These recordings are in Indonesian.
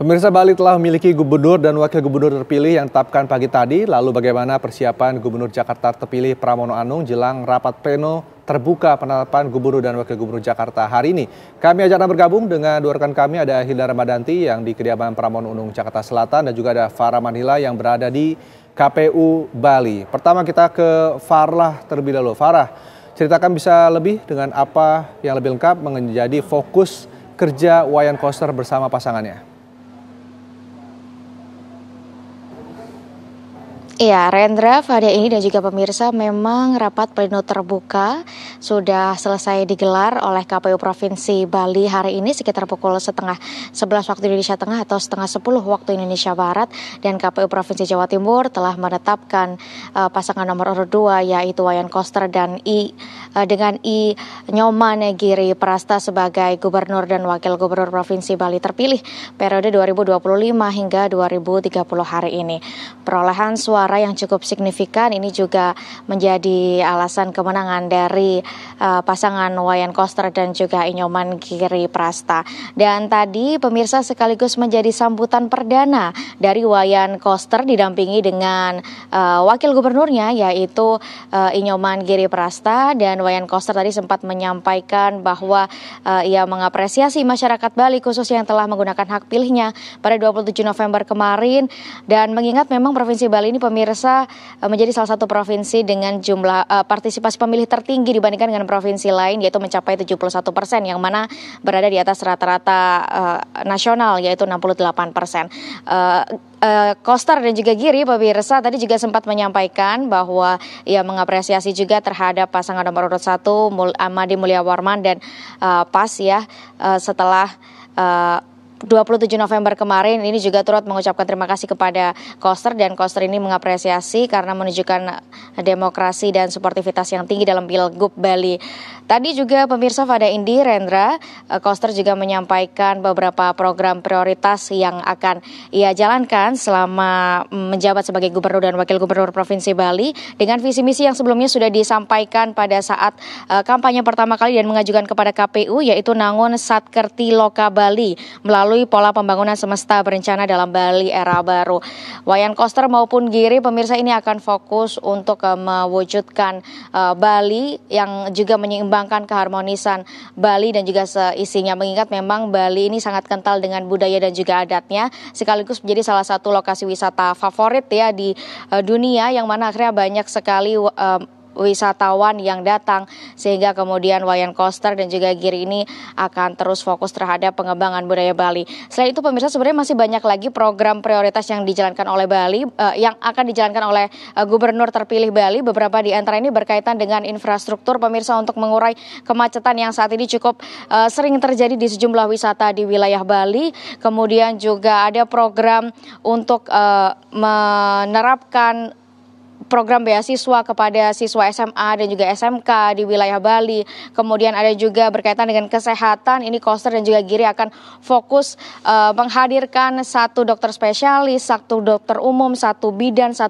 Pemirsa, Bali telah memiliki gubernur dan wakil gubernur terpilih yang ditetapkan pagi tadi. Lalu bagaimana persiapan Gubernur Jakarta terpilih Pramono Anung jelang rapat pleno terbuka penetapan gubernur dan wakil gubernur Jakarta hari ini? Kami ajak Anda bergabung dengan dua rekan kami, ada Hilda Ramadanti yang di kediaman Pramono Anung Jakarta Selatan dan juga ada Farah Manila yang berada di KPU Bali. Pertama kita ke Farah terlebih dahulu. Farah, ceritakan bisa lebih dengan apa yang lebih lengkap menjadi fokus kerja Wayan Koster bersama pasangannya. Iya, Rendra, Fadya ini dan juga pemirsa, memang rapat pleno terbuka sudah selesai digelar oleh KPU Provinsi Bali hari ini sekitar pukul 10:30 waktu Indonesia Tengah atau 9:30 waktu Indonesia Barat, dan KPU Provinsi Jawa Timur telah menetapkan pasangan nomor urut 2 yaitu Wayan Koster dan dengan Nyoman Giri Prasta sebagai Gubernur dan Wakil Gubernur Provinsi Bali terpilih periode 2025 hingga 2030 hari ini. Perolehan suara yang cukup signifikan ini juga menjadi alasan kemenangan dari pasangan Wayan Koster dan juga Nyoman Giri Prasta. Dan tadi pemirsa sekaligus menjadi sambutan perdana dari Wayan Koster didampingi dengan wakil gubernurnya yaitu Nyoman Giri Prasta, dan Wayan Koster tadi sempat menyampaikan bahwa ia mengapresiasi masyarakat Bali khususnya yang telah menggunakan hak pilihnya pada 27 November kemarin, dan mengingat memang Provinsi Bali ini pemirsa menjadi salah satu provinsi dengan jumlah partisipasi pemilih tertinggi dibandingkan dengan provinsi lain, yaitu mencapai 71%, yang mana berada di atas rata-rata nasional yaitu 68%. Koster dan juga Giri pemirsa tadi juga sempat menyampaikan bahwa ia mengapresiasi juga terhadap pasangan nomor urut 1 Amadi Mulyawarman dan PAS ya setelah 27 November kemarin ini juga turut mengucapkan terima kasih kepada Koster, dan Koster ini mengapresiasi karena menunjukkan demokrasi dan sportivitas yang tinggi dalam Pilgub Bali. Tadi juga pemirsa Fada Indi, Rendra, Koster juga menyampaikan beberapa program prioritas yang akan ia jalankan selama menjabat sebagai Gubernur dan Wakil Gubernur Provinsi Bali dengan visi misi yang sebelumnya sudah disampaikan pada saat kampanye pertama kali dan mengajukan kepada KPU, yaitu Nangun Satkerti Loka Bali melalui pola pembangunan semesta berencana dalam Bali era baru. Wayan Koster maupun Giri pemirsa ini akan fokus untuk mewujudkan Bali yang juga menyeimbangkan keharmonisan Bali dan juga seisinya, mengingat memang Bali ini sangat kental dengan budaya dan juga adatnya, sekaligus menjadi salah satu lokasi wisata favorit ya di dunia, yang mana akhirnya banyak sekali wisatawan yang datang, sehingga kemudian Wayan Koster dan juga Giri ini akan terus fokus terhadap pengembangan budaya Bali. Selain itu pemirsa, sebenarnya masih banyak lagi program prioritas yang dijalankan oleh Bali, yang akan dijalankan oleh Gubernur terpilih Bali. Beberapa di antara ini berkaitan dengan infrastruktur pemirsa untuk mengurai kemacetan yang saat ini cukup sering terjadi di sejumlah wisata di wilayah Bali. Kemudian juga ada program untuk menerapkan program beasiswa kepada siswa SMA dan juga SMK di wilayah Bali. Kemudian ada juga berkaitan dengan kesehatan. Ini Koster dan juga Giri akan fokus menghadirkan 1 dokter spesialis, 1 dokter umum, 1 bidan, 1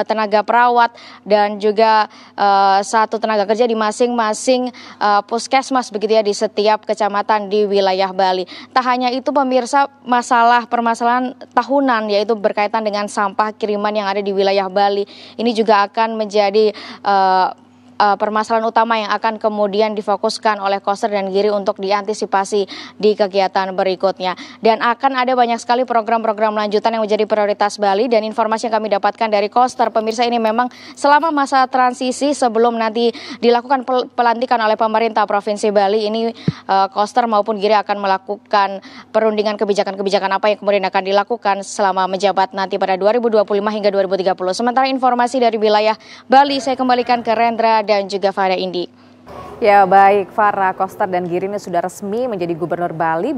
tenaga perawat, dan juga 1 tenaga kerja di masing-masing puskesmas begitu ya di setiap kecamatan di wilayah Bali. Tak hanya itu pemirsa, permasalahan tahunan yaitu berkaitan dengan sampah kiriman yang ada di wilayah Bali. Ini juga akan menjadi permasalahan utama yang akan kemudian difokuskan oleh Koster dan Giri untuk diantisipasi di kegiatan berikutnya. Dan akan ada banyak sekali program-program lanjutan yang menjadi prioritas Bali, dan informasi yang kami dapatkan dari Koster pemirsa ini memang selama masa transisi sebelum nanti dilakukan pelantikan oleh pemerintah Provinsi Bali ini, Koster maupun Giri akan melakukan perundingan kebijakan-kebijakan apa yang kemudian akan dilakukan selama menjabat nanti pada 2025 hingga 2030. Sementara informasi dari wilayah Bali saya kembalikan ke Rendra dan juga Fada Indi. Ya baik, Farah, Koster dan Giri ini sudah resmi menjadi Gubernur Bali.